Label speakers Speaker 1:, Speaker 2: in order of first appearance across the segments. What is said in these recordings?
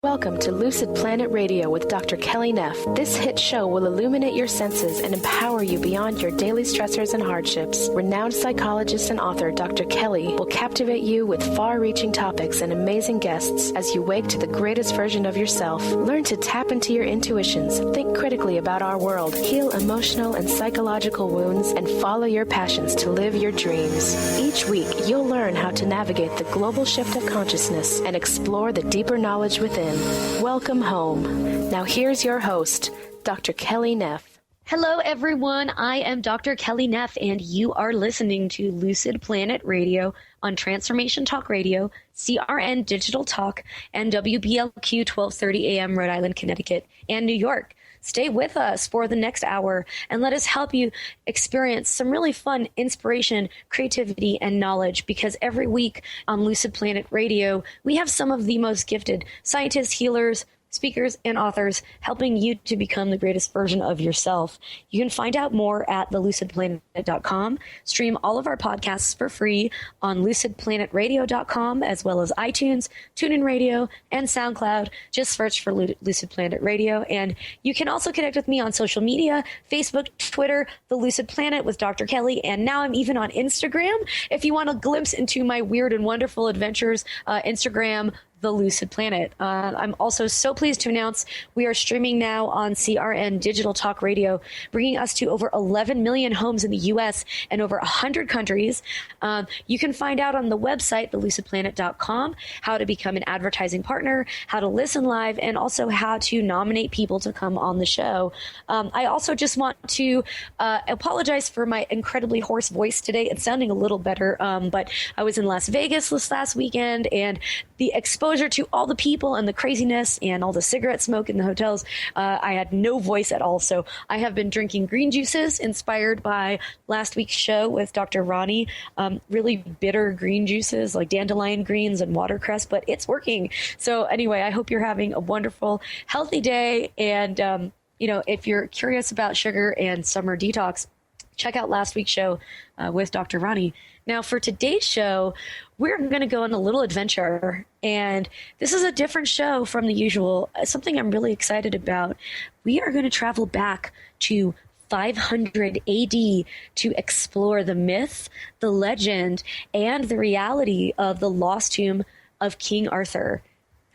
Speaker 1: Welcome to Lucid Planet Radio with Dr. Kelly Neff. This hit show will illuminate your senses and empower you beyond your daily stressors and hardships. Renowned psychologist and author Dr. Kelly will captivate you with far-reaching topics and amazing guests as you wake to the greatest version of yourself. Learn to tap into your intuitions, think critically about our world, heal emotional and psychological wounds, and follow your passions to live your dreams. Each week, you'll learn how to navigate the global shift of consciousness and explore the deeper knowledge within. Welcome home. Now here's your host, Dr. Kelly Neff.
Speaker 2: Hello, everyone. I am Dr. Kelly Neff, and you are listening to Lucid Planet Radio on Transformation Talk Radio, CRN Digital Talk, and WBLQ 1230 AM, Rhode Island, Connecticut, and New York. Stay with us for the next hour and let us help you experience some really fun inspiration, creativity, and knowledge, because every week on Lucid Planet Radio, we have some of the most gifted scientists, healers, speakers, and authors helping you to become the greatest version of yourself. You can find out more at thelucidplanet.com. Stream all of our podcasts for free on lucidplanetradio.com, as well as iTunes, TuneIn Radio, and SoundCloud. Just search for Lucid Planet Radio. And you can also connect with me on social media, Facebook, Twitter, The Lucid Planet with Dr. Kelly. And now I'm even on Instagram. If you want a glimpse into my weird and wonderful adventures, Instagram, The Lucid Planet. I'm also so pleased to announce we are streaming now on CRN Digital Talk Radio, bringing us to over 11 million homes in the U.S. and over 100 countries. You can find out on the website, thelucidplanet.com, how to become an advertising partner, how to listen live, and also how to nominate people to come on the show. I also just want to apologize for my incredibly hoarse voice today. It's sounding a little better, but I was in Las Vegas this last weekend, and the exposure to all the people and the craziness and all the cigarette smoke in the hotels, I had no voice at all. So I have been drinking green juices inspired by last week's show with Dr. Ronnie, really bitter green juices like dandelion greens and watercress, but it's working. So anyway, I hope you're having a wonderful, healthy day. And, if you're curious about sugar and summer detox, check out last week's show with Dr. Ronnie. Now, for today's show, we're going to go on a little adventure, and this is a different show from the usual, something I'm really excited about. We are going to travel back to 500 AD to explore the myth, the legend, and the reality of the lost tomb of King Arthur.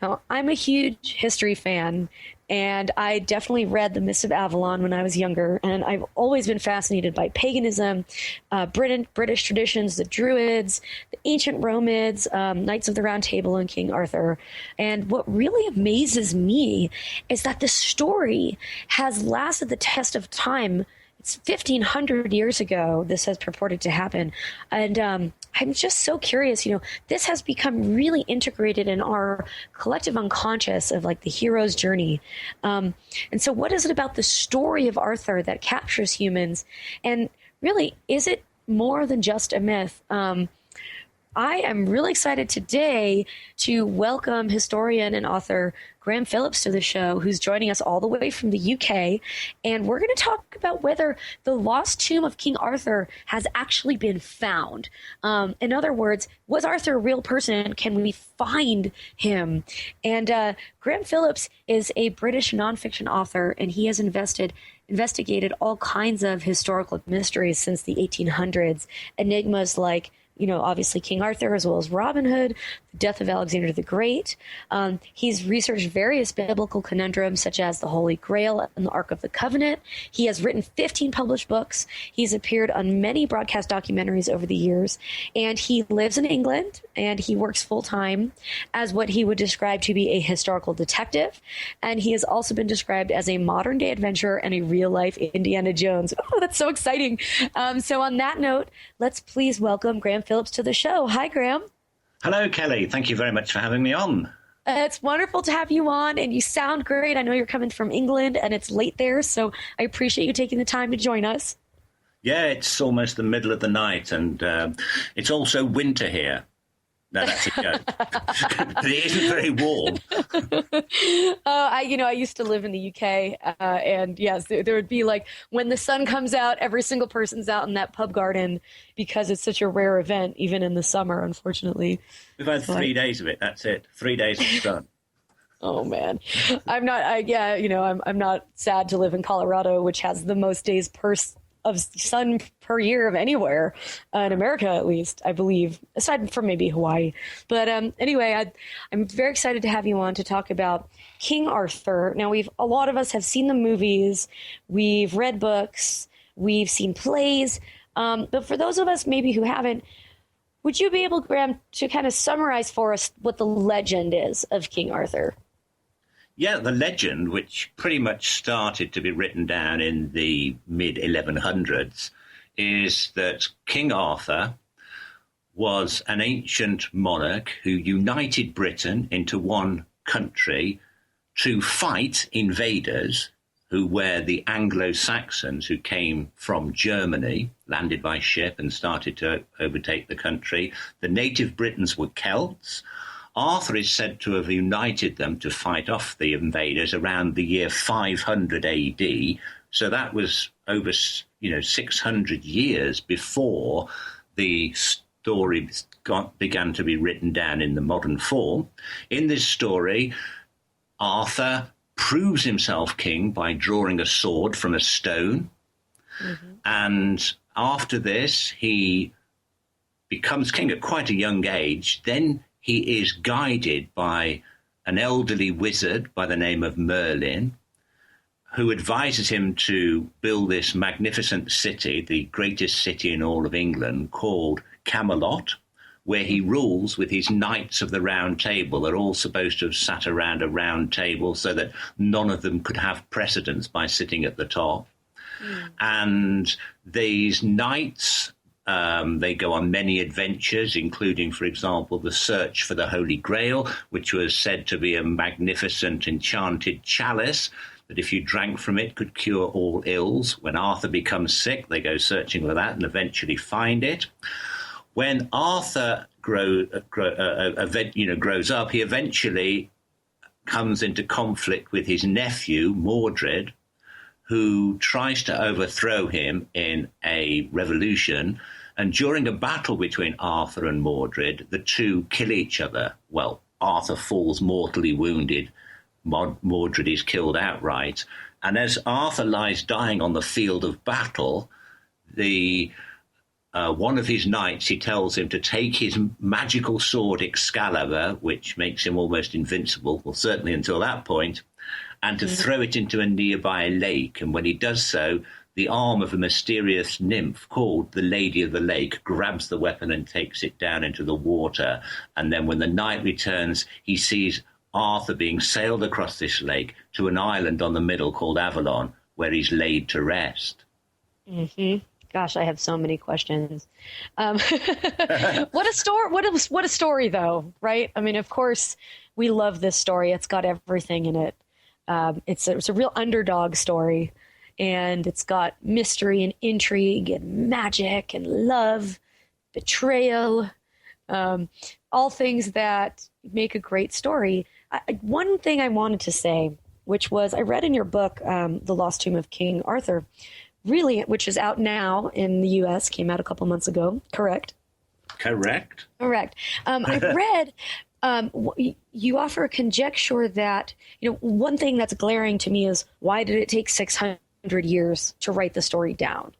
Speaker 2: Now, I'm a huge history fan, and I definitely read The Myths of Avalon when I was younger, and I've always been fascinated by paganism, British traditions, the Druids, the ancient Romans, Knights of the Round Table, and King Arthur. And what really amazes me is that the story has lasted the test of time. It's 1,500 years ago this has purported to happen. And I'm just so curious, this has become really integrated in our collective unconscious of like the hero's journey. And so what is it about the story of Arthur that captures humans? And really, is it more than just a myth? I am really excited today to welcome historian and author Graham Phillips to the show, who's joining us all the way from the UK. And we're going to talk about whether the lost tomb of King Arthur has actually been found. In other words, was Arthur a real person? Can we find him? And Graham Phillips is a British nonfiction author, and he has investigated all kinds of historical mysteries since the 1800s. Enigmas like obviously King Arthur, as well as Robin Hood, the death of Alexander the Great. He's researched various biblical conundrums such as the Holy Grail and the Ark of the Covenant. He has written 15 published books. He's appeared on many broadcast documentaries over the years, and he lives in England, and he works full-time as what he would describe to be a historical detective. And he has also been described as a modern-day adventurer and a real-life Indiana Jones. Oh, that's so exciting. So on that note, let's please welcome Graham Phillips to the show. Hi, Graham.
Speaker 3: Hello, Kelly. Thank you very much for having me on.
Speaker 2: It's wonderful to have you on, and you sound great. I know you're coming from England, and it's late there, so I appreciate you taking the time to join us.
Speaker 3: Yeah, it's almost the middle of the night, and it's also winter here. No, that's a joke. It isn't very warm.
Speaker 2: I used to live in the UK, and yes, there would be like when the sun comes out, every single person's out in that pub garden because it's such a rare event, even in the summer, unfortunately.
Speaker 3: We've had 3 days of it. That's it. 3 days of sun.
Speaker 2: Oh man, I'm not. I'm not sad to live in Colorado, which has the most days of sun per year of anywhere in America, at least, I believe, aside from maybe Hawaii. But anyway, I'm very excited to have you on to talk about King Arthur. Now, a lot of us have seen the movies, we've read books, we've seen plays, but for those of us maybe who haven't, would you be able, Graham, to kind of summarize for us what the legend is of King Arthur?
Speaker 3: Yeah, the legend, which pretty much started to be written down in the mid-1100s, is that King Arthur was an ancient monarch who united Britain into one country to fight invaders who were the Anglo-Saxons who came from Germany, landed by ship and started to overtake the country. The native Britons were Celts. Arthur is said to have united them to fight off the invaders around the year 500 AD. So that was over, 600 years before the story began to be written down in the modern form. In this story, Arthur proves himself king by drawing a sword from a stone. Mm-hmm. And after this, he becomes king at quite a young age. Then he is guided by an elderly wizard by the name of Merlin, who advises him to build this magnificent city, the greatest city in all of England, called Camelot, where he rules with his knights of the Round Table. They're all supposed to have sat around a round table so that none of them could have precedence by sitting at the top. Mm. And these knights, they go on many adventures, including, for example, the search for the Holy Grail, which was said to be a magnificent enchanted chalice that if you drank from it could cure all ills. When Arthur becomes sick, they go searching for that and eventually find it. When Arthur grows up, he eventually comes into conflict with his nephew, Mordred, who tries to overthrow him in a revolution. And during a battle between Arthur and Mordred, the two kill each other. Well, Arthur falls mortally wounded. Mordred is killed outright. And as Arthur lies dying on the field of battle, one of his knights, he tells him to take his magical sword Excalibur, which makes him almost invincible, well, certainly until that point, and to throw it into a nearby lake. And when he does so, the arm of a mysterious nymph called the Lady of the Lake grabs the weapon and takes it down into the water. And then when the knight returns, he sees Arthur being sailed across this lake to an island on the middle called Avalon, where he's laid to rest.
Speaker 2: Mm-hmm. Gosh, I have so many questions. What a story! What a story, though, right? I mean, of course, we love this story. It's got everything in it. It's a real underdog story, and it's got mystery and intrigue and magic and love, betrayal, all things that make a great story. One thing I wanted to say, which was I read in your book, The Lost Tomb of King Arthur, really, which is out now in the U.S., came out a couple months ago, correct?
Speaker 3: Correct.
Speaker 2: I read you offer a conjecture that, one thing that's glaring to me is why did it take 600 years to write the story down?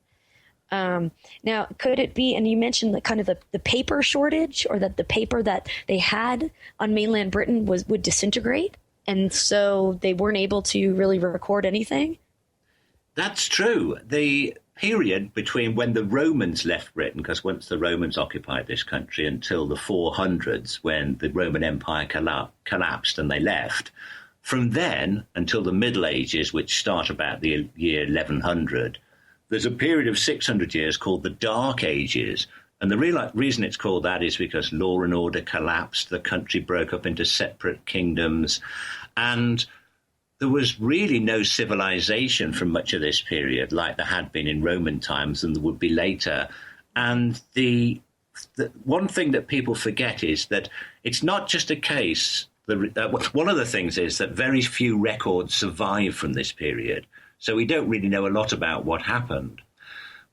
Speaker 2: Now, could it be, and you mentioned the kind of the paper shortage, or that the paper that they had on mainland Britain would disintegrate, and so they weren't able to really record anything?
Speaker 3: That's true. The period between when the Romans left Britain, because once the Romans occupied this country, until the 400s, when the Roman Empire collapsed and they left, from then until the Middle Ages, which start about the year 1100, there's a period of 600 years called the Dark Ages. And the real reason it's called that is because law and order collapsed, the country broke up into separate kingdoms, and there was really no civilization from much of this period like there had been in Roman times and there would be later. And the one thing that people forget is that it's not just a case. One of the things is that very few records survive from this period. So we don't really know a lot about what happened.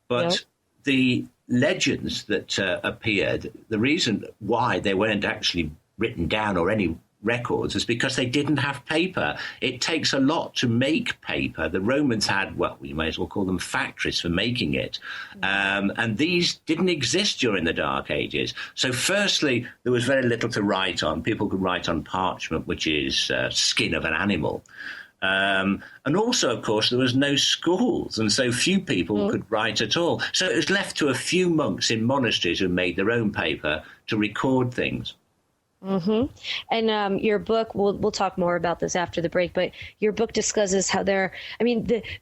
Speaker 3: But the legends that appeared, the reason why they weren't actually written down or any records is because they didn't have paper. It takes a lot to make paper. The Romans had, well, you may as well call them factories for making it. And these didn't exist during the Dark Ages. So firstly, there was very little to write on. People could write on parchment, which is skin of an animal. And also, of course, there was no schools, and so few people could write at all. So it was left to a few monks in monasteries who made their own paper to record things.
Speaker 2: Mm-hmm. And your book, we'll talk more about this after the break, but your book discusses how the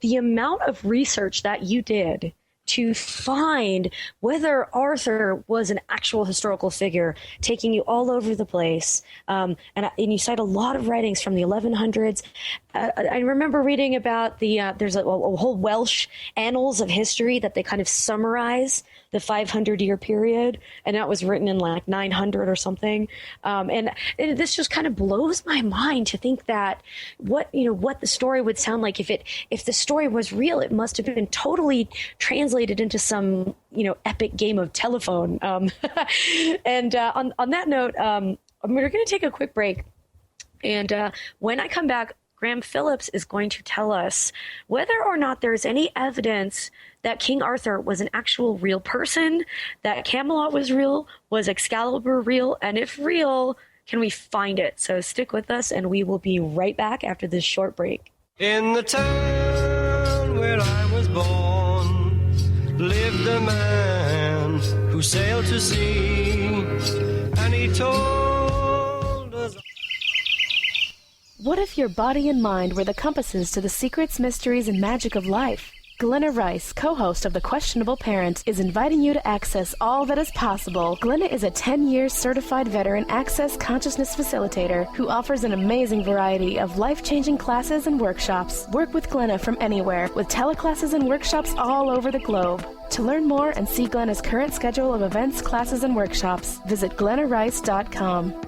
Speaker 2: amount of research that you did to find whether Arthur was an actual historical figure, taking you all over the place. And you cite a lot of writings from the 1100s. I remember reading about there's a whole Welsh annals of history that they kind of summarize the 500-year period, and that was written in like 900 or something. And this just kind of blows my mind to think that what the story would sound like if the story was real, it must have been totally translated into some epic game of telephone. And on that note, we're going to take a quick break, and when I come back, Graham Phillips is going to tell us whether or not there's any evidence that King Arthur was an actual real person, that Camelot was real, was Excalibur real, and if real, can we find it? So stick with us, and we will be right back after this short break.
Speaker 4: In the town where I was born lived a man who sailed to sea, and he told us...
Speaker 1: What if your body and mind were the compasses to the secrets, mysteries, and magic of life? Glenna Rice, co-host of The Questionable Parent, is inviting you to access all that is possible. Glenna is a 10-year certified veteran access consciousness facilitator who offers an amazing variety of life-changing classes and workshops. Work with Glenna from anywhere, with teleclasses and workshops all over the globe. To learn more and see Glenna's current schedule of events, classes, and workshops, visit glennarice.com.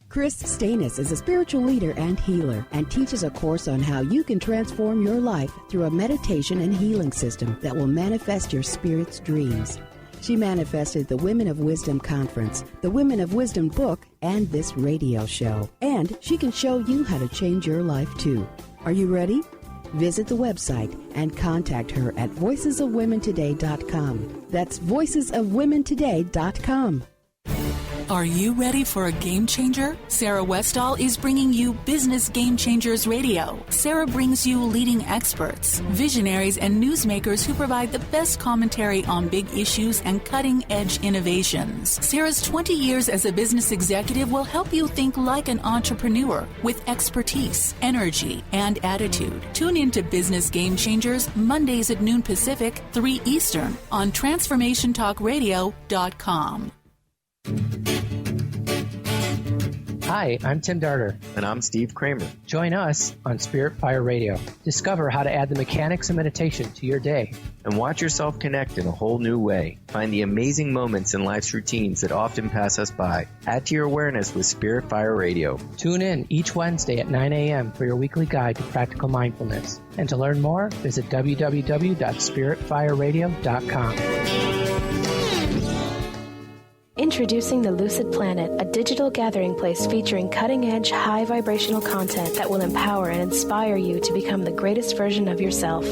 Speaker 5: Chris Stanis is a spiritual leader and healer and teaches a course on how you can transform your life through a meditation and healing system that will manifest your spirit's dreams. She manifested the Women of Wisdom Conference, the Women of Wisdom book, and this radio show. And she can show you how to change your life too. Are you ready? Visit the website and contact her at voicesofwomentoday.com. That's voicesofwomentoday.com.
Speaker 6: Are you ready for a game changer? Sarah Westall is bringing you Business Game Changers Radio. Sarah brings you leading experts, visionaries, and newsmakers who provide the best commentary on big issues and cutting-edge innovations. Sarah's 20 years as a business executive will help you think like an entrepreneur with expertise, energy, and attitude. Tune in to Business Game Changers Mondays at noon Pacific, 3 Eastern on TransformationTalkRadio.com.
Speaker 7: Hi, I'm Tim Darter.
Speaker 8: And I'm Steve Kramer.
Speaker 7: Join us on Spirit Fire Radio. Discover how to add the mechanics of meditation to your day.
Speaker 8: And watch yourself connect in a whole new way. Find the amazing moments in life's routines that often pass us by. Add to your awareness with Spirit Fire Radio.
Speaker 7: Tune in each Wednesday at 9 a.m. for your weekly guide to practical mindfulness. And to learn more, visit www.spiritfireradio.com.
Speaker 1: Introducing the Lucid Planet, a digital gathering place featuring cutting-edge, high-vibrational content that will empower and inspire you to become the greatest version of yourself.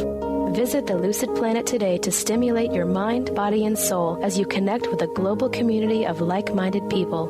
Speaker 1: Visit the Lucid Planet today to stimulate your mind, body, and soul as you connect with a global community of like-minded people.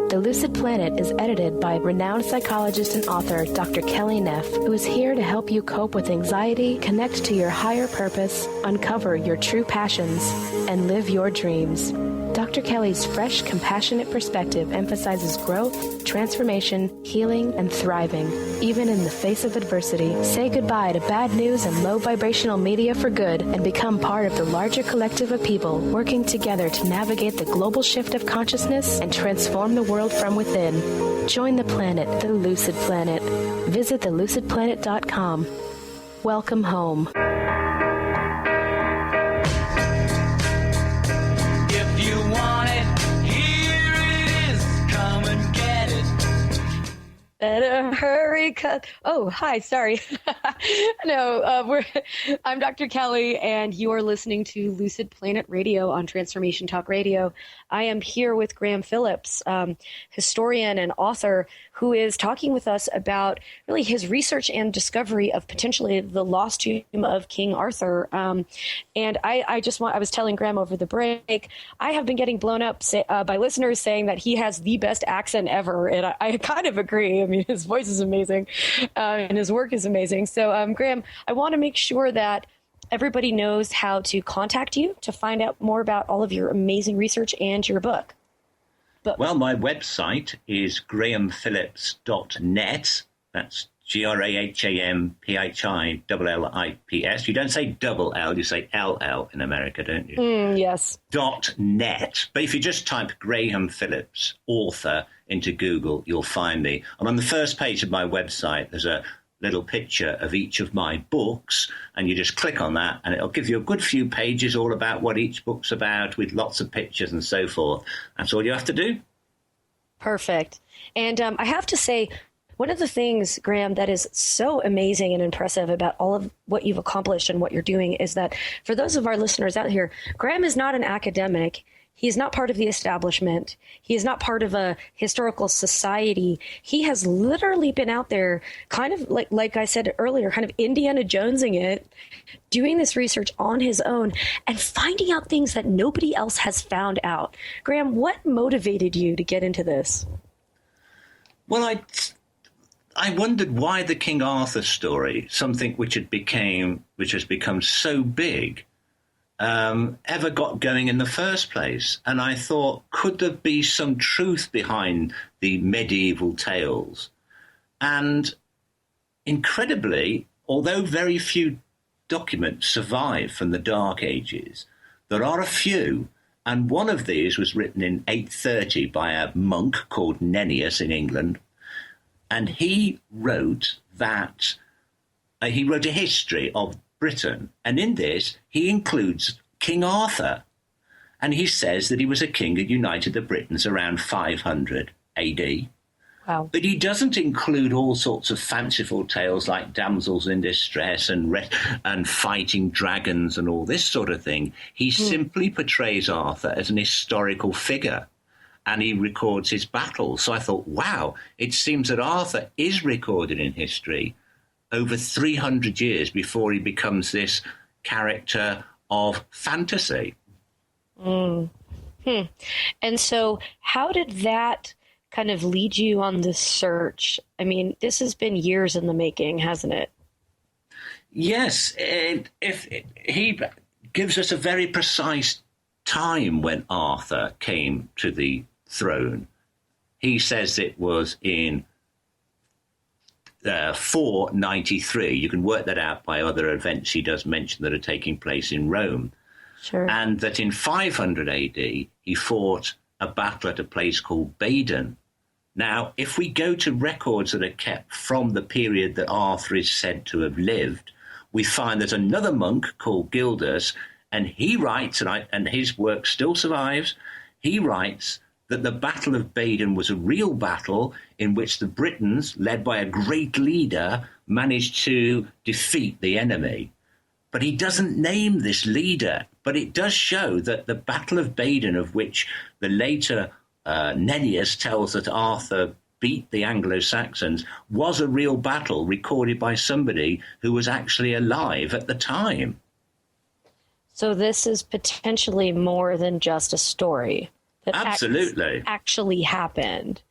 Speaker 1: The Lucid Planet is edited by renowned psychologist and author Dr. Kelly Neff, who is here to help you cope with anxiety, connect to your higher purpose, uncover your true passions, and live your dreams. Dr. Kelly's fresh, compassionate perspective emphasizes growth, transformation, healing, and thriving, even in the face of adversity. Say goodbye to bad news and low-vibrational media for good and become part of the larger collective of people working together to navigate the global shift of consciousness and transform the world from within. Join the planet, the Lucid Planet. Visit thelucidplanet.com. Welcome home.
Speaker 2: Better hurry. break. Hi. Sorry. I'm Dr. Kelly, and you are listening to Lucid Planet Radio on Transformation Talk Radio. I am here with Graham Phillips, historian and author, who is talking with us about really his research and discovery of potentially the lost tomb of King Arthur. And I was telling Graham over the break, I have been getting blown up by listeners saying that he has the best accent ever. And I kind of agree. I mean, his voice is amazing and his work is amazing. So, Graham, I want to make sure that everybody knows how to contact you to find out more about all of your amazing research and your book.
Speaker 3: Well, my website is grahamphillips.net. That's GrahamPhillips. You don't say double L, you say LL in America, don't you?
Speaker 2: Yes.
Speaker 3: .net. But if you just type Graham Phillips, author, into Google, you'll find me. And on the first page of my website, there's a little picture of each of my books, and you just click on that, and it'll give you a good few pages all about what each book's about, with lots of pictures and so forth. That's all you have to do.
Speaker 2: Perfect. And I have to say, one of the things, Graham, that is so amazing and impressive about all of what you've accomplished and what you're doing is that for those of our listeners out here, Graham is not an academic. He is not part of the establishment. He is not part of a historical society. He has literally been out there kind of like I said earlier, kind of Indiana Jonesing it, doing this research on his own and finding out things that nobody else has found out. Graham, what motivated you to get into this?
Speaker 3: Well, I wondered why the King Arthur story, something which has become so big, ever got going in the first place. And I thought, could there be some truth behind the medieval tales? And incredibly, although very few documents survive from the Dark Ages, there are a few. And one of these was written in 830 by a monk called Nennius in England. And he wrote a history of Britain. And in this, he includes King Arthur. And he says that he was a king who united the Britons around 500 AD.
Speaker 2: Wow. But
Speaker 3: he doesn't include all sorts of fanciful tales like damsels in distress and fighting dragons and all this sort of thing. He simply portrays Arthur as an historical figure, and he records his battles. So I thought, wow, it seems that Arthur is recorded in history over 300 years before he becomes this character of fantasy.
Speaker 2: And so how did that kind of lead you on this search? I mean, this has been years in the making, hasn't it?
Speaker 3: Yes. He gives us a very precise time when Arthur came to the throne. He says it was in 493. You can work that out by other events he does mention that are taking place in Rome.
Speaker 2: Sure.
Speaker 3: And that in 500 AD, he fought a battle at a place called Badon. Now, if we go to records that are kept from the period that Arthur is said to have lived, we find there's another monk called Gildas, and he writes, and his work still survives, he writes that the Battle of Badon was a real battle in which the Britons, led by a great leader, managed to defeat the enemy. But he doesn't name this leader. But it does show that the Battle of Badon, of which the later Nennius tells that Arthur beat the Anglo-Saxons, was a real battle recorded by somebody who was actually alive at the time.
Speaker 2: So this is potentially more than just a story. That
Speaker 3: Absolutely.
Speaker 2: Actually happened.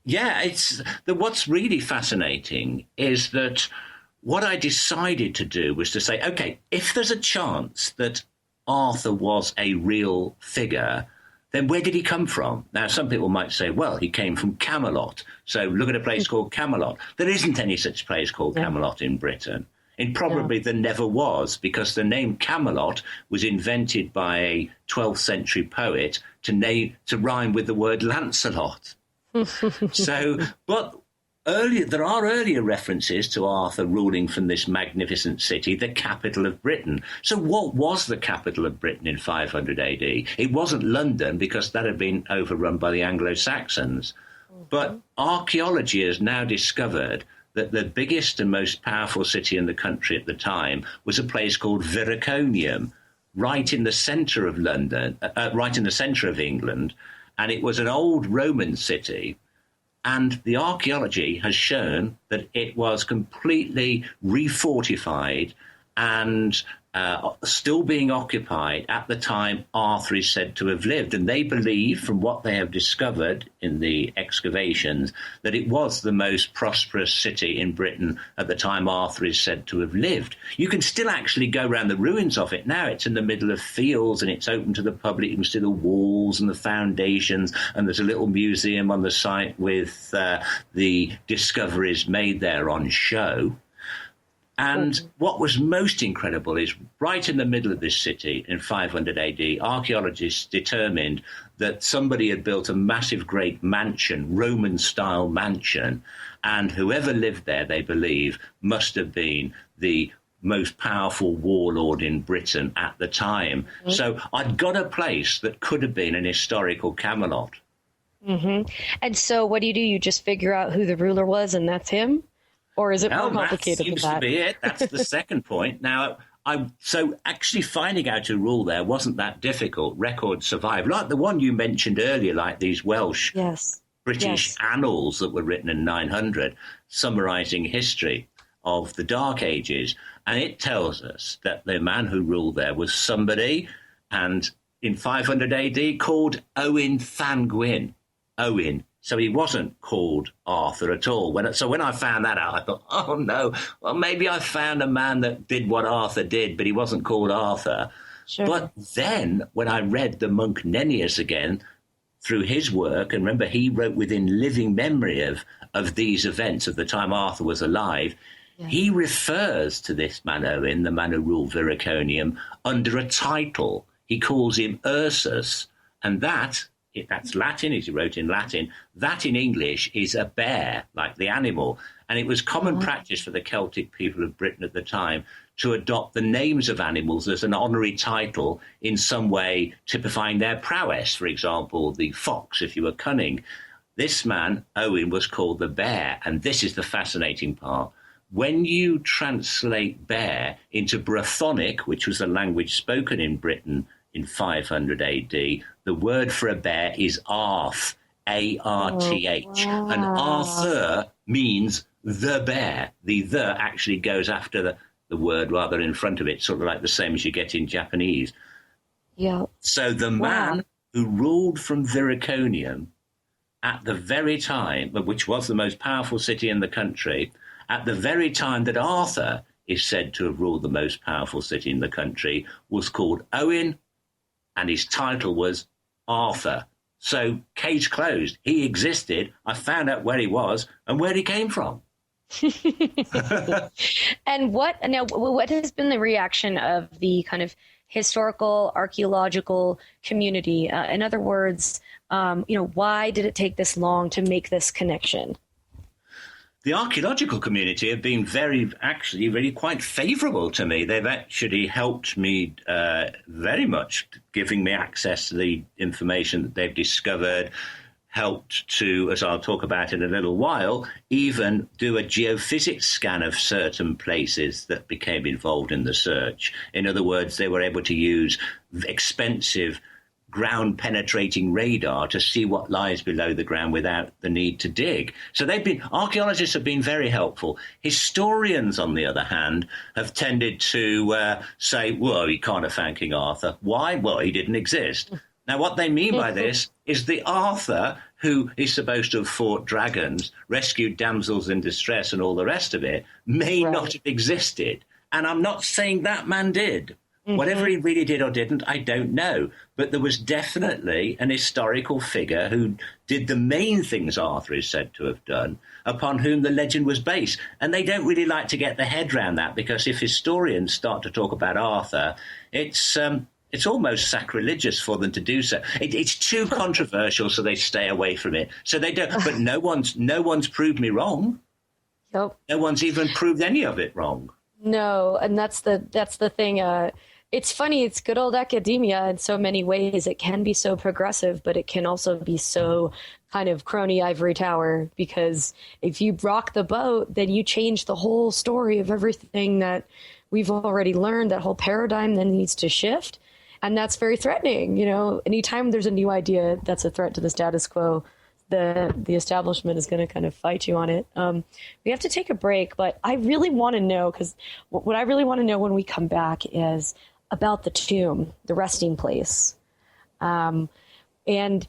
Speaker 3: Yeah, what's really fascinating is that what I decided to do was to say, okay, if there's a chance that Arthur was a real figure, then where did he come from? Now, some people might say, well, he came from Camelot. So look at a place called Camelot. There isn't any such place called Camelot in Britain. And probably there never was, because the name Camelot was invented by a 12th century poet to rhyme with the word Lancelot. But there are earlier references to Arthur ruling from this magnificent city, the capital of Britain. So what was the capital of Britain in 500 AD? It wasn't London, because that had been overrun by the Anglo-Saxons. But archaeology has now discovered that the biggest and most powerful city in the country at the time was a place called Viraconium, right in the centre of London, right in the centre of England. And it was an old Roman city. And the archaeology has shown that it was completely refortified and still being occupied at the time Arthur is said to have lived. And they believe, from what they have discovered in the excavations, that it was the most prosperous city in Britain at the time Arthur is said to have lived. You can still actually go around the ruins of it now. It's in the middle of fields and it's open to the public. You can see the walls and the foundations, and there's a little museum on the site with the discoveries made there on show. And what was most incredible is right in the middle of this city in 500 AD, archaeologists determined that somebody had built a massive great mansion, Roman-style mansion, and whoever lived there, they believe, must have been the most powerful warlord in Britain at the time. Mm-hmm. So I'd got a place that could have been an historical Camelot.
Speaker 2: Mm-hmm. And so what do? You just figure out who the ruler was and that's him? Or is it more complicated than that?
Speaker 3: That seems to be it. That's the second point. Now, so actually finding out who ruled there wasn't that difficult. Records survive, like the one you mentioned earlier, like these Welsh British annals that were written in 900, summarising history of the Dark Ages. And it tells us that the man who ruled there was somebody, and in 500 AD, called Owen Llangwyn. Owen. So he wasn't called Arthur at all. When I found that out, I thought, oh, no, well, maybe I found a man that did what Arthur did, but he wasn't called Arthur. Sure. But then when I read the monk Nennius again through his work, and remember, he wrote within living memory of these events of the time Arthur was alive, he refers to this man Owen, the man who ruled Viraconium, under a title. He calls him Ursus, and that's Latin, as he wrote in Latin. That in English is a bear, like the animal. And it was common practice for the Celtic people of Britain at the time to adopt the names of animals as an honorary title in some way typifying their prowess. For example, the fox, if you were cunning. This man, Owen, was called the bear. And this is the fascinating part. When you translate bear into Brythonic, which was the language spoken in Britain in 500 AD, the word for a bear is Arth, A-R-T-H. Oh, wow. And Arthur means the bear. The actually goes after the word rather in front of it, sort of like the same as you get in Japanese. Yeah. So the man who ruled from Viraconium at the very time, which was the most powerful city in the country, at the very time that Arthur is said to have ruled the most powerful city in the country, was called Owen, and his title was Arthur. So case closed. He existed. I found out where he was and where he came from.
Speaker 2: And what has been the reaction of the kind of historical, archaeological community? In other words, why did it take this long to make this connection?
Speaker 3: The archaeological community have been really quite favourable to me. They've actually helped me very much, giving me access to the information that they've discovered, helped to, as I'll talk about in a little while, even do a geophysics scan of certain places that became involved in the search. In other words, they were able to use expensive ground-penetrating radar to see what lies below the ground without the need to dig. So archaeologists have been very helpful. Historians, on the other hand, have tended to say, well, he can't have found King Arthur. Why? Well, he didn't exist. Now, what they mean by this is the Arthur who is supposed to have fought dragons, rescued damsels in distress and all the rest of it, may not have existed. And I'm not saying that man did. Mm-hmm. Whatever he really did or didn't, I don't know. But there was definitely an historical figure who did the main things Arthur is said to have done, upon whom the legend was based. And they don't really like to get their head around that, because if historians start to talk about Arthur, it's almost sacrilegious for them to do so. It's too controversial, so they stay away from it. So they don't. But no one's proved me wrong. Nope. No one's even proved any of it wrong.
Speaker 2: No, and that's the thing. It's funny. It's good old academia in so many ways. It can be so progressive, but it can also be so kind of crony ivory tower, because if you rock the boat, then you change the whole story of everything that we've already learned. That whole paradigm then needs to shift. And that's very threatening. Anytime there's a new idea that's a threat to the status quo, the establishment is going to kind of fight you on it. We have to take a break, but I really want to know, because what I really want to know when we come back is about the tomb, the resting place. And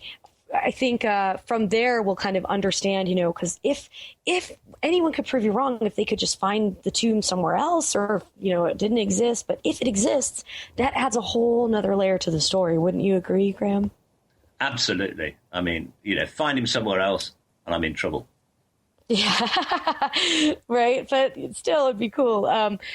Speaker 2: I think from there we'll kind of understand, because if anyone could prove you wrong, if they could just find the tomb somewhere else, or it didn't exist, but if it exists, that adds a whole nother layer to the story. Wouldn't you agree, Graham?
Speaker 3: Absolutely. I mean, find him somewhere else and I'm in trouble.
Speaker 2: Yeah, right. But still, it'd be cool.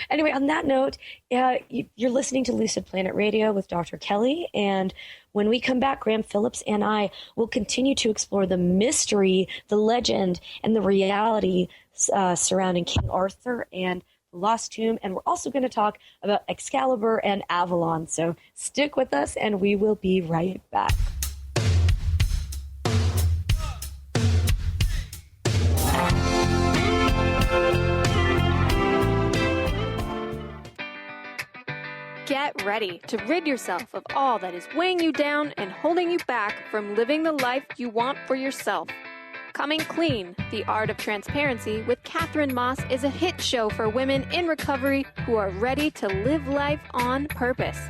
Speaker 2: Anyway, on that note, you're listening to Lucid Planet Radio with Dr. Kelly. And when we come back, Graham Phillips and I will continue to explore the mystery, the legend, and the reality surrounding King Arthur and the Lost Tomb. And we're also going to talk about Excalibur and Avalon. So stick with us and we will be right back.
Speaker 9: Get ready to rid yourself of all that is weighing you down and holding you back from living the life you want for yourself. Coming Clean, The Art of Transparency with Catherine Moss is a hit show for women in recovery who are ready to live life on purpose.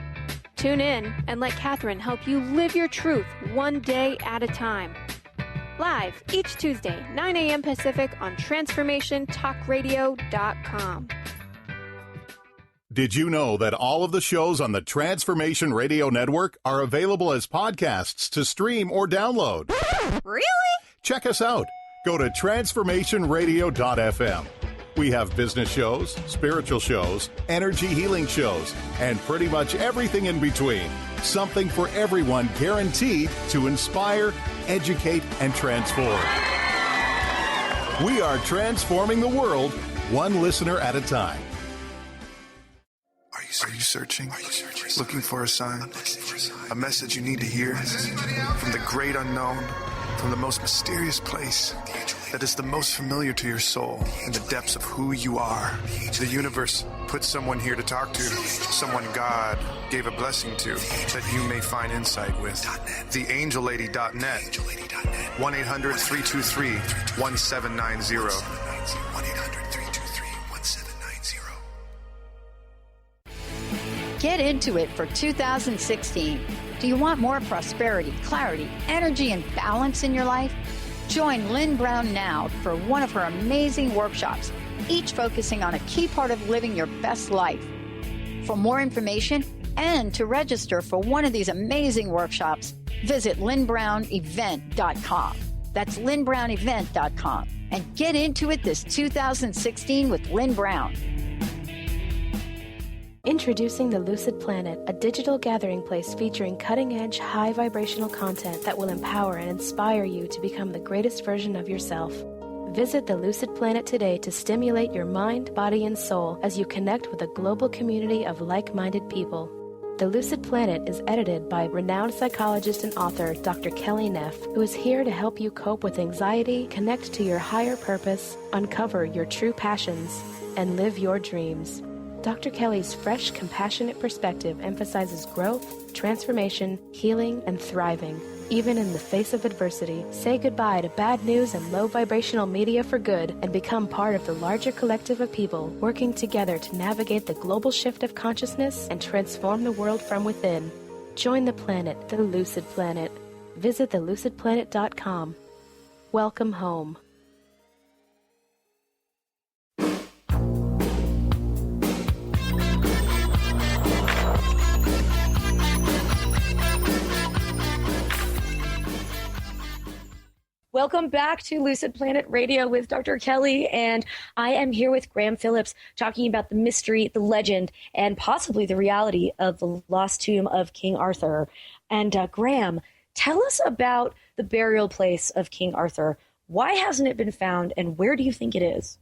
Speaker 9: Tune in and let Catherine help you live your truth one day at a time. Live each Tuesday, 9 a.m. Pacific on TransformationTalkRadio.com.
Speaker 10: Did you know that all of the shows on the Transformation Radio Network are available as podcasts to stream or download?
Speaker 9: Really?
Speaker 10: Check us out. Go to transformationradio.fm. We have business shows, spiritual shows, energy healing shows, and pretty much everything in between. Something for everyone, guaranteed to inspire, educate, and transform. We are transforming the world, one listener at a time.
Speaker 11: Are you searching? Looking for a sign? A message you need to hear? From the great unknown, from the most mysterious place that is the most familiar to your soul in the depths of who you are. The universe put someone here to talk to, someone God gave a blessing to, that you may find insight with. TheAngelLady.net, 1-800-323-1790.
Speaker 12: Get into it for 2016. Do you want more prosperity, clarity, energy, and balance in your life? Join Lynn Brown now for one of her amazing workshops, each focusing on a key part of living your best life. For more information and to register for one of these amazing workshops, visit lynnbrownevent.com. That's lynnbrownevent.com. And get into it this 2016 with Lynn Brown.
Speaker 1: Introducing the Lucid Planet, a digital gathering place featuring cutting-edge, high-vibrational content that will empower and inspire you to become the greatest version of yourself. Visit the Lucid Planet today to stimulate your mind, body, and soul as you connect with a global community of like-minded people. The Lucid Planet is edited by renowned psychologist and author Dr. Kelly Neff, who is here to help you cope with anxiety, connect to your higher purpose, uncover your true passions, and live your dreams. Dr. Kelly's fresh, compassionate perspective emphasizes growth, transformation, healing, and thriving. Even in the face of adversity, say goodbye to bad news and low-vibrational media for good and become part of the larger collective of people working together to navigate the global shift of consciousness and transform the world from within. Join the planet, the Lucid Planet. Visit thelucidplanet.com. Welcome home.
Speaker 2: Welcome back to Lucid Planet Radio with Dr. Kelly, and I am here with Graham Phillips talking about the mystery, the legend, and possibly the reality of the lost tomb of King Arthur. And Graham, tell us about the burial place of King Arthur. Why hasn't it been found, and where do you think it is?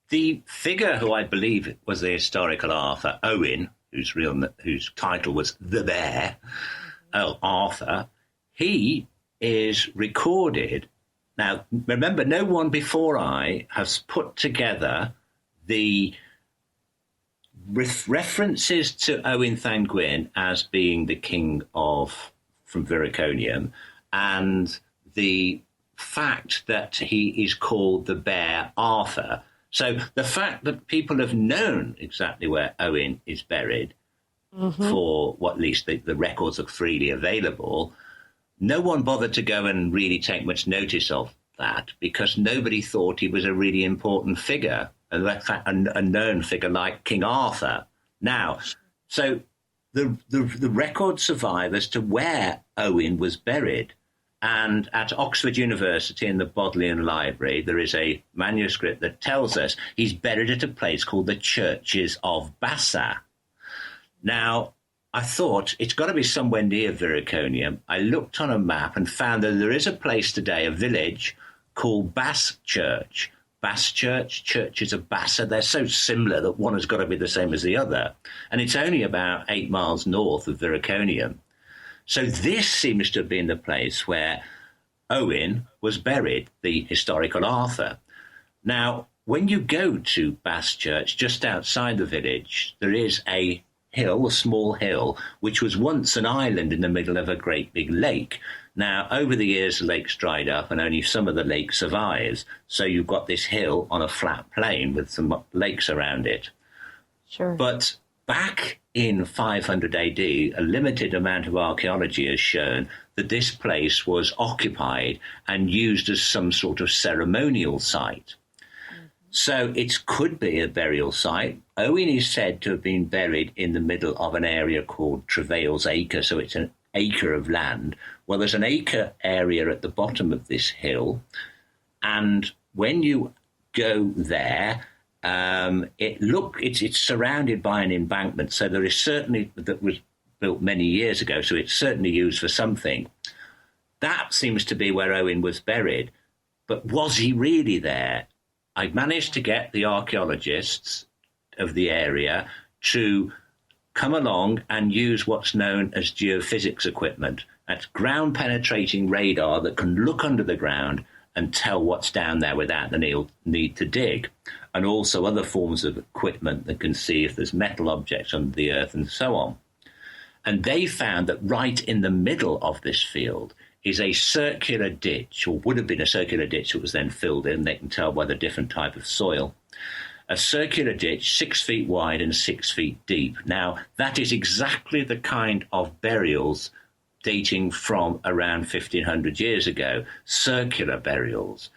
Speaker 3: The figure who I believe was the historical Arthur, Owen, whose title was the Bear, Arthur, he is recorded. Now, remember, no one before I has put together the references to Owain Thangwyn as being the king from Viriconium, and the fact that he is called the Bear Arthur. So the fact that people have known exactly where Owain is buried for what at least the records are freely available, no one bothered to go and really take much notice of that because nobody thought he was a really important figure, a known figure like King Arthur. Now, so the record survive as to where Owain was buried. And at Oxford University in the Bodleian Library, there is a manuscript that tells us he's buried at a place called the Churches of Bassa. Now, I thought it's got to be somewhere near Viriconium. I looked on a map and found that there is a place today, a village called Bass Church. Bass Church, Churches of Bassa, they're so similar that one has got to be the same as the other. And it's only about 8 miles north of Viriconium. So this seems to have been the place where Owain was buried, the historical Arthur. Now, when you go to Bass Church, just outside the village, there is a small hill, which was once an island in the middle of a great big lake. Now, over the years, the lake's dried up and only some of the lake survives. So you've got this hill on a flat plain with some lakes around it.
Speaker 2: Sure.
Speaker 3: But back in 500 AD, a limited amount of archaeology has shown that this place was occupied and used as some sort of ceremonial site. So it could be a burial site. Owain is said to have been buried in the middle of an area called Travail's Acre, so it's an acre of land. Well, there's an acre area at the bottom of this hill, and when you go there, it's surrounded by an embankment, so there is certainly, that was built many years ago, so it's certainly used for something. That seems to be where Owain was buried, but was he really there? I managed to get the archaeologists of the area to come along and use what's known as geophysics equipment. That's ground-penetrating radar that can look under the ground and tell what's down there without the need to dig, and also other forms of equipment that can see if there's metal objects under the earth and so on. And they found that right in the middle of this field is a circular ditch, or would have been a circular ditch that was then filled in. They can tell by the different type of soil. A circular ditch 6 feet wide and 6 feet deep. Now, that is exactly the kind of burials dating from around 1500 years ago, circular burials.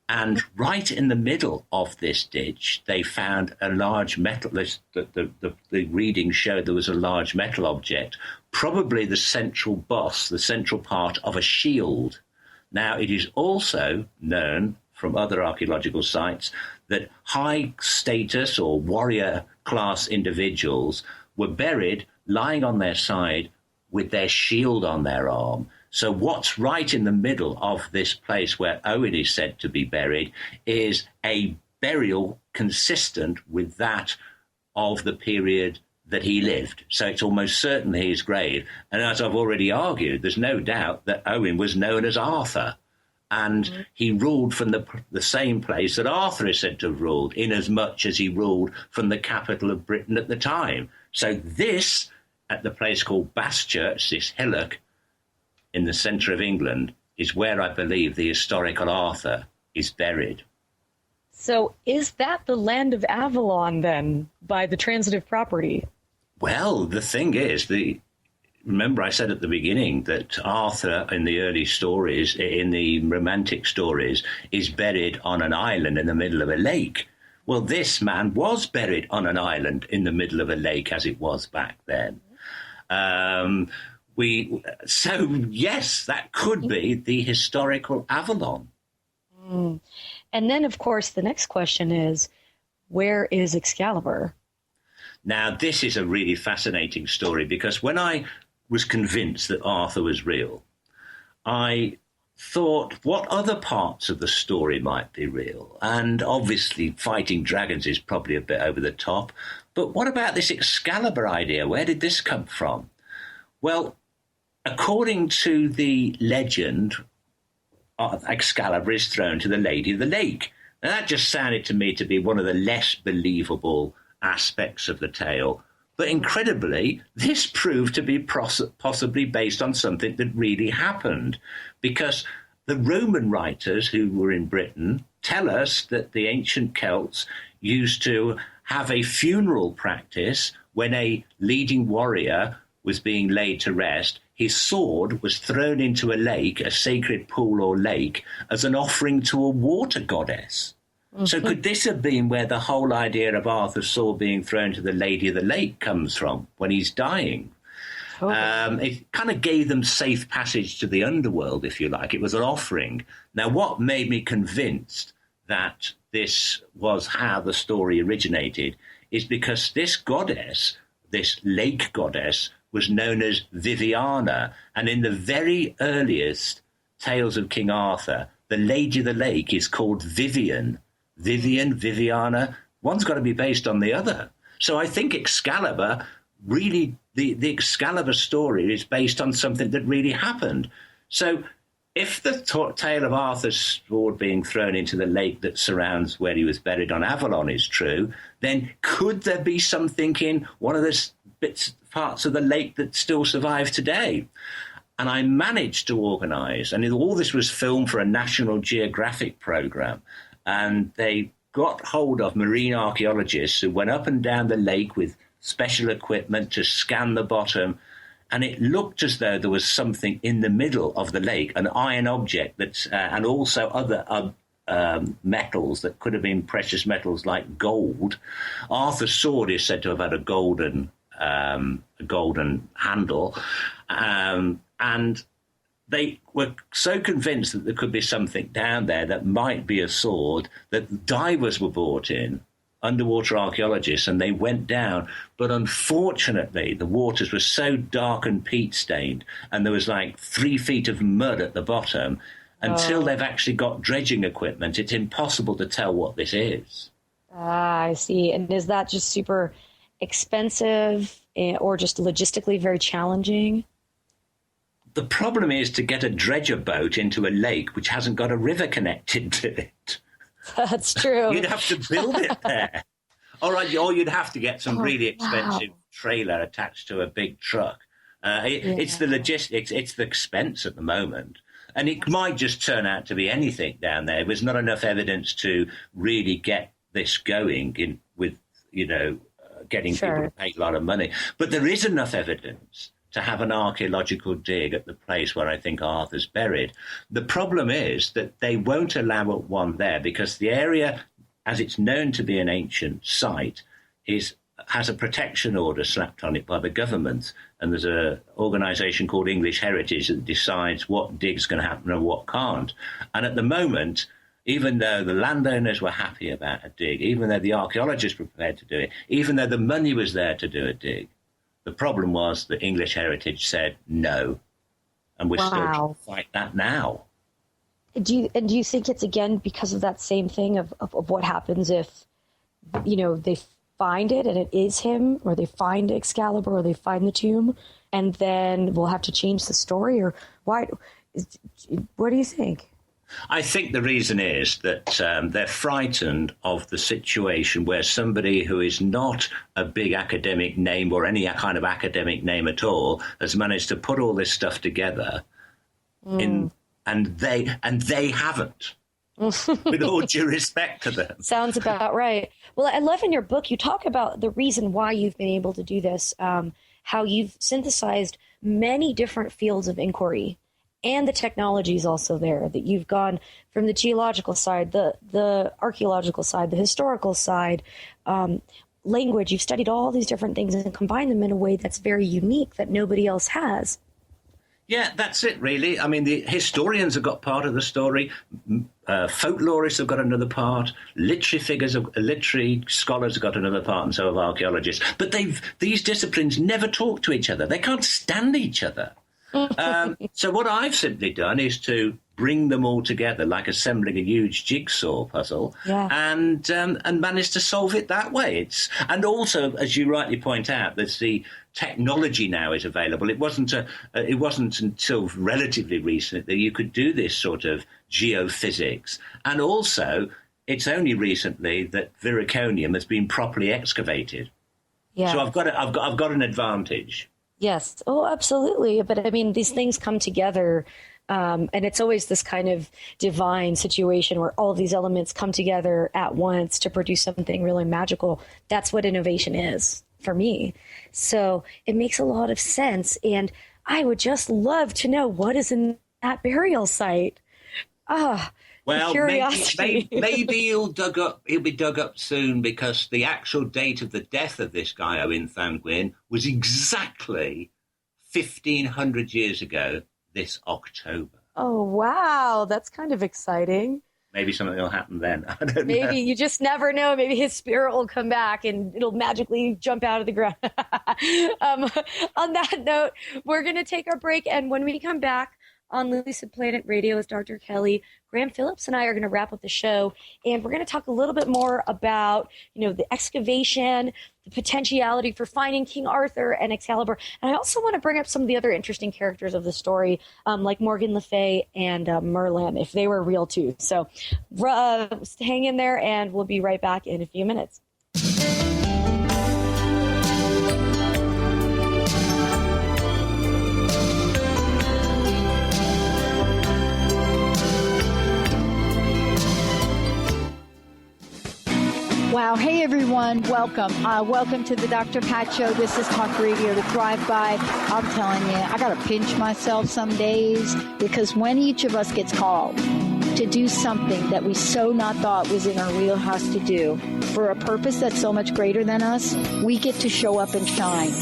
Speaker 3: And right in the middle of this ditch, they found a large metal, the readings showed there was a large metal object, probably the central boss, the central part of a shield. Now, it is also known from other archaeological sites that high status or warrior class individuals were buried lying on their side with their shield on their arm. So what's right in the middle of this place where Owain is said to be buried is a burial consistent with that of the period that he lived. So it's almost certainly his grave. And as I've already argued, there's no doubt that Owain was known as Arthur. And he ruled from the same place that Arthur is said to have ruled, inasmuch as he ruled from the capital of Britain at the time. So this, at the place called Bass Church, this hillock in the centre of England, is where I believe the historical Arthur is buried.
Speaker 2: So is that the land of Avalon, then, by the transitive property?
Speaker 3: Well, the thing is, remember I said at the beginning that Arthur in the early stories, in the romantic stories, is buried on an island in the middle of a lake. Well, this man was buried on an island in the middle of a lake as it was back then. So, yes, that could be the historical Avalon.
Speaker 2: And then, of course, the next question is, where is Excalibur?
Speaker 3: Now, this is a really fascinating story because when I was convinced that Arthur was real, I thought, what other parts of the story might be real? And obviously, fighting dragons is probably a bit over the top. But what about this Excalibur idea? Where did this come from? Well, according to the legend Excalibur is thrown to the Lady of the Lake. Now, that just sounded to me to be one of the less believable aspects of the tale. But incredibly, this proved to be possibly based on something that really happened, because the Roman writers who were in Britain tell us that the ancient Celts used to have a funeral practice when a leading warrior was being laid to rest. His sword was thrown into a lake, a sacred pool or lake, as an offering to a water goddess. Mm-hmm. So could this have been where the whole idea of Arthur's sword being thrown to the Lady of the Lake comes from when he's dying? It kind of gave them safe passage to the underworld, if you like. It was an offering. Now, what made me convinced that this was how the story originated is because this goddess, this lake goddess, was known as Viviana. And in the very earliest tales of King Arthur, the Lady of the Lake is called Vivian. Viviana, one's got to be based on the other. So I think Excalibur, really, the Excalibur story is based on something that really happened. So if the tale of Arthur's sword being thrown into the lake that surrounds where he was buried on Avalon is true, then could there be something in one of the parts of the lake that still survive today? And I managed to organise, and all this was filmed for a National Geographic programme, and they got hold of marine archaeologists who went up and down the lake with special equipment to scan the bottom, and it looked as though there was something in the middle of the lake, an iron object that's, and also other metals that could have been precious metals like gold. Arthur's sword is said to have had a golden handle, and they were so convinced that there could be something down there that might be a sword that divers were brought in, underwater archaeologists, and they went down. But unfortunately, the waters were so dark and peat-stained, and there was like 3 feet of mud at the bottom. Until they've actually got dredging equipment, it's impossible to tell what this is.
Speaker 2: I see. And is that just super expensive or just logistically very challenging?
Speaker 3: The problem is to get a dredger boat into a lake which hasn't got a river connected to it.
Speaker 2: That's true.
Speaker 3: You'd have to build it there. Or you'd have to get some really expensive trailer attached to a big truck. It's the logistics, it's the expense at the moment. And it might just turn out to be anything down there. There's not enough evidence to really get this going with getting people to pay a lot of money. But there is enough evidence to have an archaeological dig at the place where I think Arthur's buried. The problem is that they won't allow one there because the area, as it's known to be an ancient site, has a protection order slapped on it by the government. And there's an organisation called English Heritage that decides what dig's going to happen and what can't. And at the moment, even though the landowners were happy about a dig, even though the archaeologists were prepared to do it, even though the money was there to do a dig, the problem was that English Heritage said no, and we're still trying to fight that now.
Speaker 2: Do you think it's, again, because of that same thing of what happens if, they find it and it is him, or they find Excalibur, or they find the tomb, and then we'll have to change the story? Or why? What do you think?
Speaker 3: I think the reason is that they're frightened of the situation where somebody who is not a big academic name or any kind of academic name at all has managed to put all this stuff together, and they haven't. With all due respect to them.
Speaker 2: Sounds about right. Well, I love in your book you talk about the reason why you've been able to do this, how you've synthesized many different fields of inquiry. And the technology is also there, that you've gone from the geological side, the archaeological side, the historical side, language. You've studied all these different things and combined them in a way that's very unique that nobody else has.
Speaker 3: Yeah, that's it, really. I mean, the historians have got part of the story. Folklorists have got another part. Literary scholars have got another part, and so have archaeologists. But these disciplines never talk to each other. They can't stand each other. So what I've simply done is to bring them all together like assembling a huge jigsaw puzzle, and managed to solve it that way. And also, as you rightly point out, that the technology now is available. It wasn't until relatively recent that you could do this sort of geophysics. And also, it's only recently that Viriconium has been properly excavated.
Speaker 2: Yeah.
Speaker 3: So I've got an advantage.
Speaker 2: Yes. Oh, absolutely. But I mean, these things come together. And it's always this kind of divine situation where all of these elements come together at once to produce something really magical. That's what innovation is for me. So it makes a lot of sense. And I would just love to know what is in that burial site.
Speaker 3: Well,
Speaker 2: curiosity.
Speaker 3: maybe he'll be dug up soon, because the actual date of the death of this guy, Owen Thangwyn, was exactly 1,500 years ago this October.
Speaker 2: Oh, wow. That's kind of exciting.
Speaker 3: Maybe something will happen then. I don't know.
Speaker 2: Maybe you just never know. Maybe his spirit will come back and it'll magically jump out of the ground. On that note, we're going to take our break. And when we come back on Lucid Planet Radio with Dr. Kelly, Graham Phillips and I are going to wrap up the show. And we're going to talk a little bit more about, the excavation, the potentiality for finding King Arthur and Excalibur. And I also want to bring up some of the other interesting characters of the story, like Morgan Le Fay and Merlin, if they were real too. So hang in there, and we'll be right back in a few minutes.
Speaker 12: Wow. Hey, everyone. Welcome. Welcome to the Dr. Pat Show. This is Talk Radio to Thrive By. I'm telling you, I got to pinch myself some days, because when each of us gets called to do something that we so not thought was in our wheelhouse to do for a purpose that's so much greater than us, we get to show up and shine.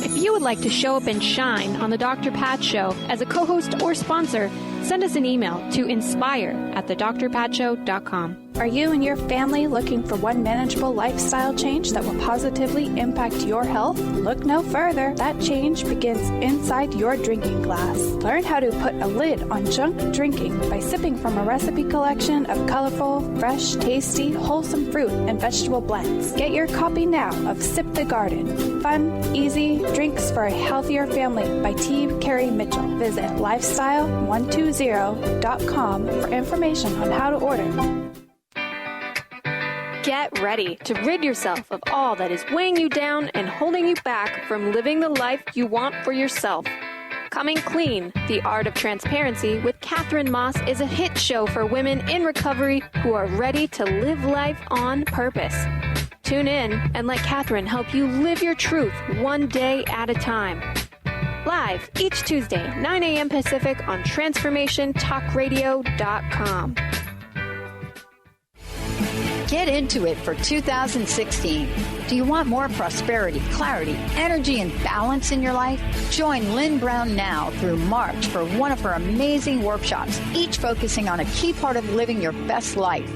Speaker 9: If you would like to show up and shine on the Dr. Pat Show as a co-host or sponsor, send us an email to inspire@thedrpatshow.com.
Speaker 13: Are you and your family looking for one manageable lifestyle change that will positively impact your health? Look no further. That change begins inside your drinking glass. Learn how to put a lid on junk drinking by sipping from a recipe collection of colorful, fresh, tasty, wholesome fruit and vegetable blends. Get your copy now of Sip the Garden. Fun, easy drinks for a healthier family by T. Carey Mitchell. Visit lifestyle120.com for information on how to order.
Speaker 9: Get ready to rid yourself of all that is weighing you down and holding you back from living the life you want for yourself. Coming Clean, The Art of Transparency with Catherine Moss is a hit show for women in recovery who are ready to live life on purpose. Tune in and let Catherine help you live your truth one day at a time. Live each Tuesday, 9 a.m. Pacific on TransformationTalkRadio.com.
Speaker 12: Get into it for 2016. Do you want more prosperity, clarity, energy, and balance in your life? Join Lynn Brown now through March for one of her amazing workshops, each focusing on a key part of living your best life.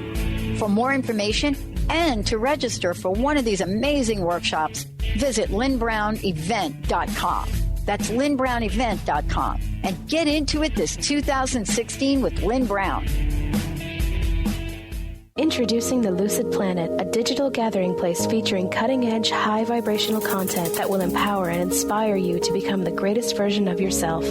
Speaker 12: For more information and to register for one of these amazing workshops, visit lynnbrownevent.com. That's lynnbrownevent.com. And get into it this 2016 with Lynn Brown.
Speaker 1: Introducing the Lucid Planet, a digital gathering place featuring cutting-edge, high-vibrational content that will empower and inspire you to become the greatest version of yourself.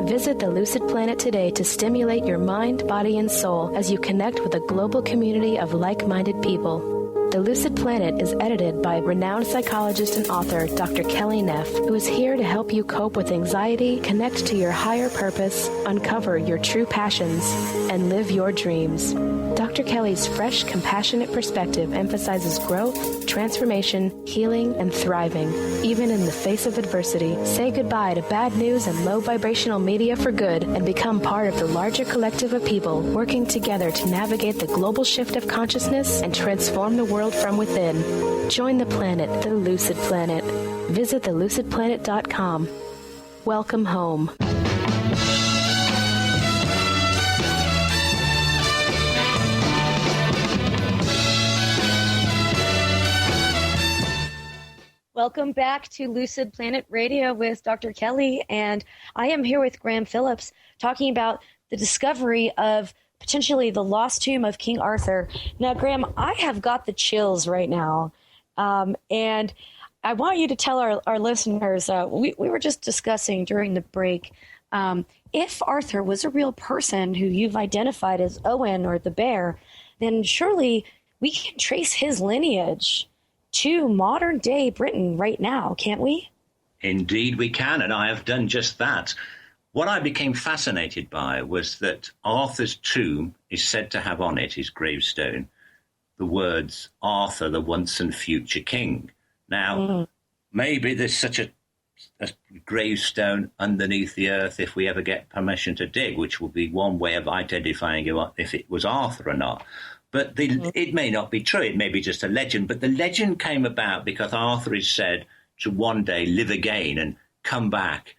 Speaker 1: Visit the Lucid Planet today to stimulate your mind, body, and soul as you connect with a global community of like-minded people. The Lucid Planet is edited by renowned psychologist and author Dr. Kelly Neff, who is here to help you cope with anxiety, connect to your higher purpose, uncover your true passions, and live your dreams. Dr. Kelly's fresh, compassionate perspective emphasizes growth, transformation, healing, and thriving, even in the face of adversity. Say goodbye to bad news and low vibrational media for good and become part of the larger collective of people working together to navigate the global shift of consciousness and transform the world from within. Join the planet, the Lucid Planet. Visit thelucidplanet.com. Welcome home.
Speaker 2: Welcome back to Lucid Planet Radio with Dr. Kelly, and I am here with Graham Phillips talking about the discovery of potentially the lost tomb of King Arthur. Now, Graham, I have got the chills right now, and I want you to tell our listeners, we were just discussing during the break If Arthur was a real person who you've identified as Owen or the bear, then surely we can trace his lineage to modern day Britain right now, can't we?
Speaker 3: Indeed we can, and I have done just that. What I became fascinated by was that Arthur's tomb is said to have on it, his gravestone, the words, Arthur, the once and future king. Now, maybe there's such a gravestone underneath the earth if we ever get permission to dig, which will be one way of identifying if it was Arthur or not. But it may not be true. It may be just a legend. But the legend came about because Arthur is said to one day live again and come back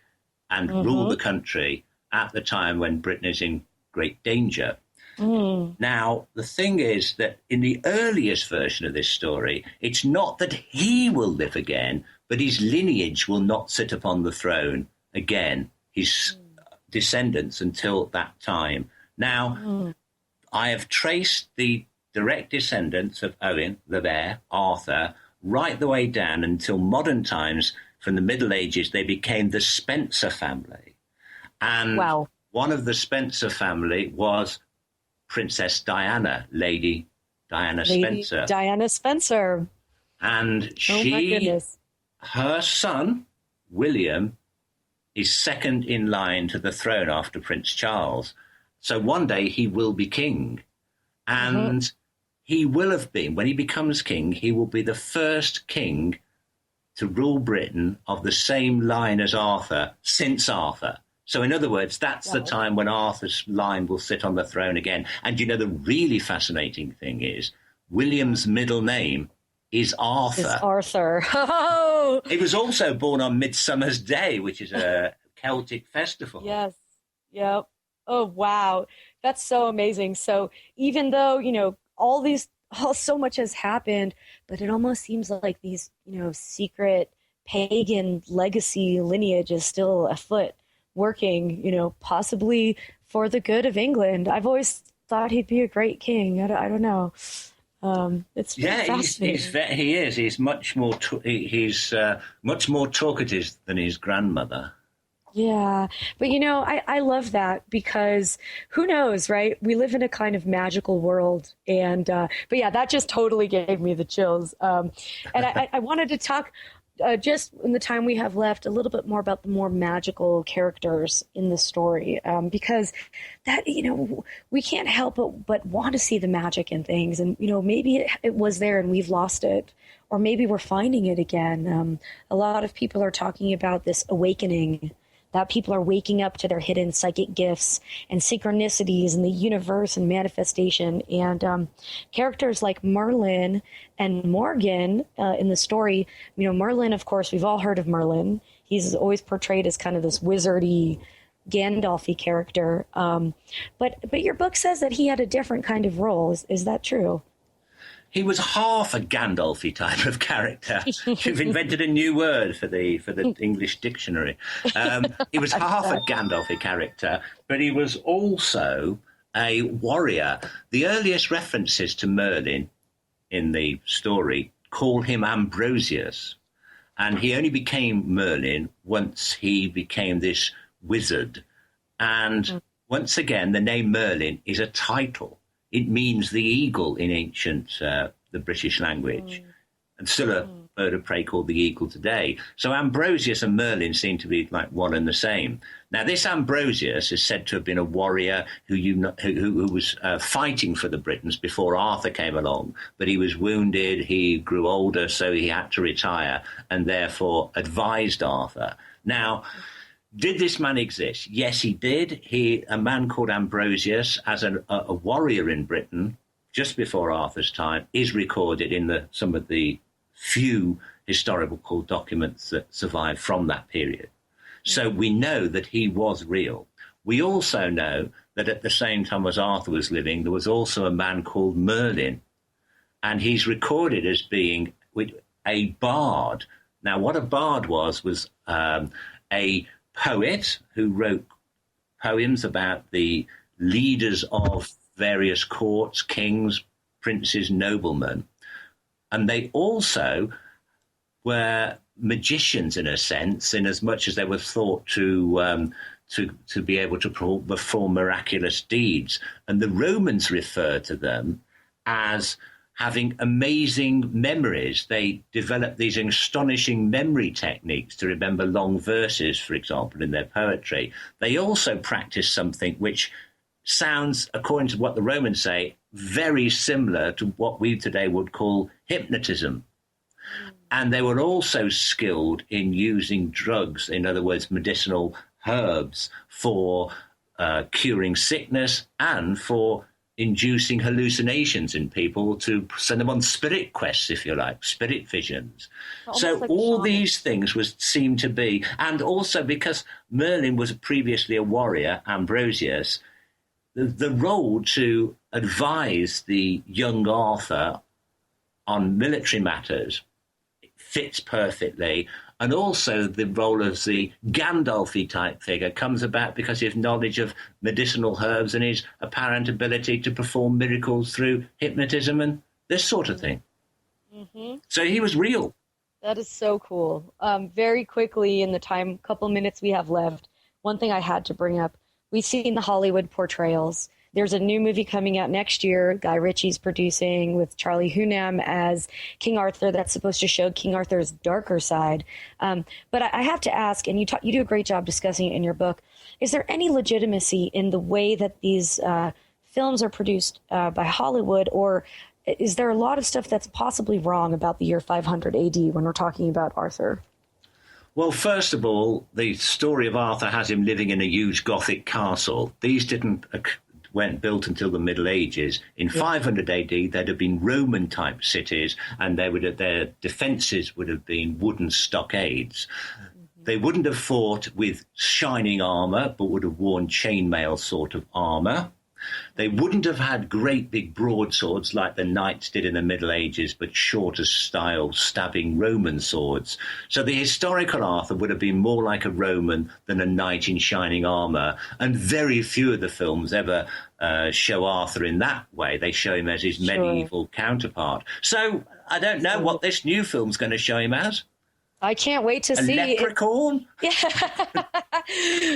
Speaker 3: and rule the country at the time when Britain is in great danger. Now, the thing is that in the earliest version of this story, it's not that he will live again, but his lineage will not sit upon the throne again, his descendants until that time. Now, I have traced the direct descendants of Owen, the bear, Arthur, right the way down until modern times. From the Middle Ages, they became the Spencer family. And one of the Spencer family was Princess Diana, Lady Diana Spencer.
Speaker 2: Diana Spencer.
Speaker 3: And her son, William, is second in line to the throne after Prince Charles. So one day he will be king. And he will have been, when he becomes king, he will be the first king to rule Britain of the same line as Arthur since Arthur. So in other words, that's the time when Arthur's line will sit on the throne again. And you know, the really fascinating thing is William's middle name is Arthur.
Speaker 2: It's Arthur.
Speaker 3: He was also born on Midsummer's Day, which is a Celtic festival.
Speaker 2: Yes. Yep. Oh, wow. That's so amazing. So even though, you know, so much has happened, but it almost seems like these, you know, secret pagan legacy lineage is still afoot, working, you know, possibly for the good of England. I've always thought he'd be a great king. I don't know. It's fascinating.
Speaker 3: He is. He's much more much more talkative than his grandmother.
Speaker 2: Yeah, but you know, I love that because who knows, right? We live in a kind of magical world, and but yeah, that just totally gave me the chills. And I wanted to talk just in the time we have left a little bit more about the more magical characters in the story, because that, you know, we can't help but want to see the magic in things, and you know, maybe it was there and we've lost it. Or maybe we're finding it again. A lot of people are talking about this awakening, that people are waking up to their hidden psychic gifts and synchronicities in the universe and manifestation. And characters like Merlin and Morgan in the story, you know, Merlin, of course, we've all heard of Merlin. He's always portrayed as kind of this wizardy, Gandalf-y character. But your book says that he had a different kind of role. Is that true?
Speaker 3: He was half a Gandalf-y type of character. You've invented a new word for the English dictionary. He was half a Gandalf-y character, but he was also a warrior. The earliest references to Merlin in the story call him Ambrosius, and he only became Merlin once he became this wizard. And once again, the name Merlin is a title. It means the eagle in ancient, the British language, and still a bird of prey called the eagle today. So Ambrosius and Merlin seem to be like one and the same. Now, this Ambrosius is said to have been a warrior who was fighting for the Britons before Arthur came along, but he was wounded, he grew older, so he had to retire, and therefore advised Arthur. Now, did this man exist? Yes, he did. A man called Ambrosius, as a warrior in Britain, just before Arthur's time, is recorded in some of the few historical documents that survive from that period. So we know that he was real. We also know that at the same time as Arthur was living, there was also a man called Merlin, and he's recorded as being a bard. Now, what a bard was a poet who wrote poems about the leaders of various courts, kings, princes, noblemen. And they also were magicians in a sense, in as much as they were thought to to be able to perform miraculous deeds. And the Romans refer to them as having amazing memories. They developed these astonishing memory techniques to remember long verses, for example, in their poetry. They also practiced something which sounds, according to what the Romans say, very similar to what we today would call hypnotism. And they were also skilled in using drugs, in other words, medicinal herbs, for curing sickness and for inducing hallucinations in people to send them on spirit quests, if you like, spirit visions. So like all these things seem to be, and also because Merlin was previously a warrior, Ambrosius, the role to advise the young Arthur on military matters fits perfectly. And also the role of the Gandalf-y type figure comes about because of his knowledge of medicinal herbs and his apparent ability to perform miracles through hypnotism and this sort of thing. Mm-hmm. So he was real.
Speaker 2: That is so cool. Very quickly, in the couple minutes we have left, one thing I had to bring up. We've seen the Hollywood portrayals. There's a new movie coming out next year, Guy Ritchie's producing, with Charlie Hunnam as King Arthur, that's supposed to show King Arthur's darker side. But I have to ask, and you do a great job discussing it in your book, is there any legitimacy in the way that these films are produced by Hollywood, or is there a lot of stuff that's possibly wrong about the year 500 AD when we're talking about Arthur?
Speaker 3: Well, first of all, the story of Arthur has him living in a huge Gothic castle. These weren't built until the Middle Ages. In 500 AD, there'd have been Roman-type cities, and their defences would have been wooden stockades. Mm-hmm. They wouldn't have fought with shining armour, but would have worn chainmail sort of armour. They wouldn't have had great big broadswords like the knights did in the Middle Ages, but shorter style stabbing Roman swords. So the historical Arthur would have been more like a Roman than a knight in shining armour. And very few of the films ever show Arthur in that way. They show him as his medieval counterpart. So I don't know what this new film's going to show him as.
Speaker 2: I can't wait to see.
Speaker 3: A leprechaun?
Speaker 2: Yeah.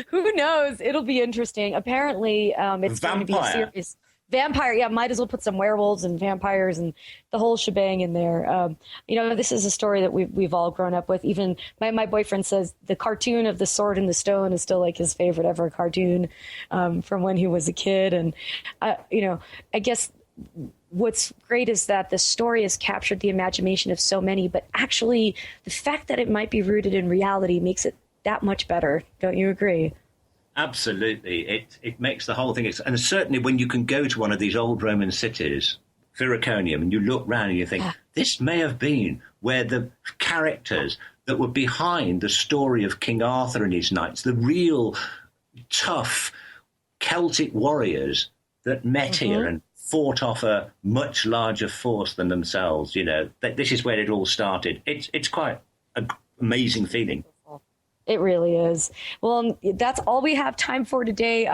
Speaker 2: Who knows? It'll be interesting. Apparently, it's going to be a series. Vampire, yeah, might as well put some werewolves and vampires and the whole shebang in there. This is a story that we've all grown up with. Even my boyfriend says the cartoon of the Sword and the Stone is still like his favorite ever cartoon from when he was a kid. And, I guess what's great is that the story has captured the imagination of so many, but actually the fact that it might be rooted in reality makes it that much better. Don't you agree?
Speaker 3: Absolutely. It makes the whole thing. And certainly when you can go to one of these old Roman cities, Viraconium, and you look round and you think, this may have been where the characters that were behind the story of King Arthur and his knights, the real tough Celtic warriors that met here and fought off a much larger force than themselves. This is where it all started. It's quite an amazing feeling.
Speaker 2: It really is. Well, that's all we have time for today.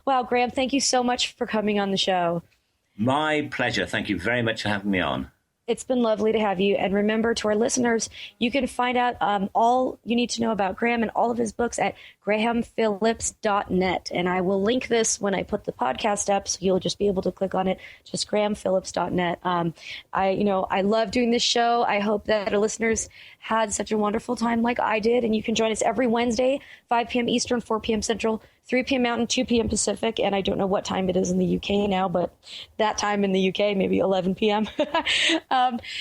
Speaker 2: Wow, Graham, thank you so much for coming on the show.
Speaker 3: My pleasure. Thank you very much for having me on.
Speaker 2: It's been lovely to have you. And remember, to our listeners, you can find out all you need to know about Graham and all of his books at grahamphillips.net. And I will link this when I put the podcast up, so you'll just be able to click on it, just grahamphillips.net. I love doing this show. I hope that our listeners had such a wonderful time like I did. And you can join us every Wednesday, 5 p.m. Eastern, 4 p.m. Central, 3 p.m. Mountain, 2 p.m. Pacific, and I don't know what time it is in the UK now, but that time in the UK, maybe 11 p.m.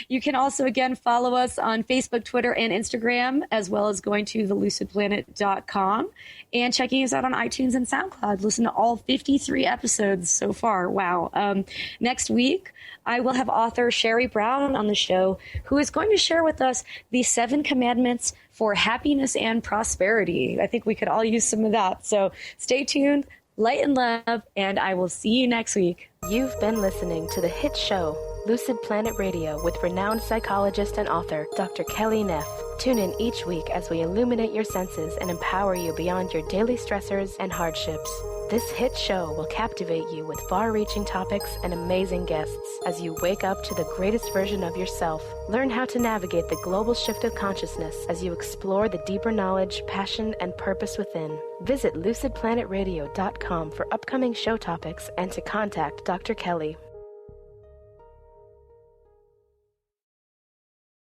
Speaker 2: You can also, again, follow us on Facebook, Twitter, and Instagram, as well as going to thelucidplanet.com and checking us out on iTunes and SoundCloud. Listen to all 53 episodes so far. Wow. Next week, I will have author Sherry Brown on the show, who is going to share with us the 7 commandments for happiness and prosperity. I think we could all use some of that. So stay tuned, light and love, and I will see you next week.
Speaker 1: You've been listening to the hit show, Lucid Planet Radio, with renowned psychologist and author, Dr. Kelly Neff. Tune in each week as we illuminate your senses and empower you beyond your daily stressors and hardships. This hit show will captivate you with far-reaching topics and amazing guests as you wake up to the greatest version of yourself. Learn how to navigate the global shift of consciousness as you explore the deeper knowledge, passion, and purpose within. Visit lucidplanetradio.com for upcoming show topics and to contact Dr. Kelly.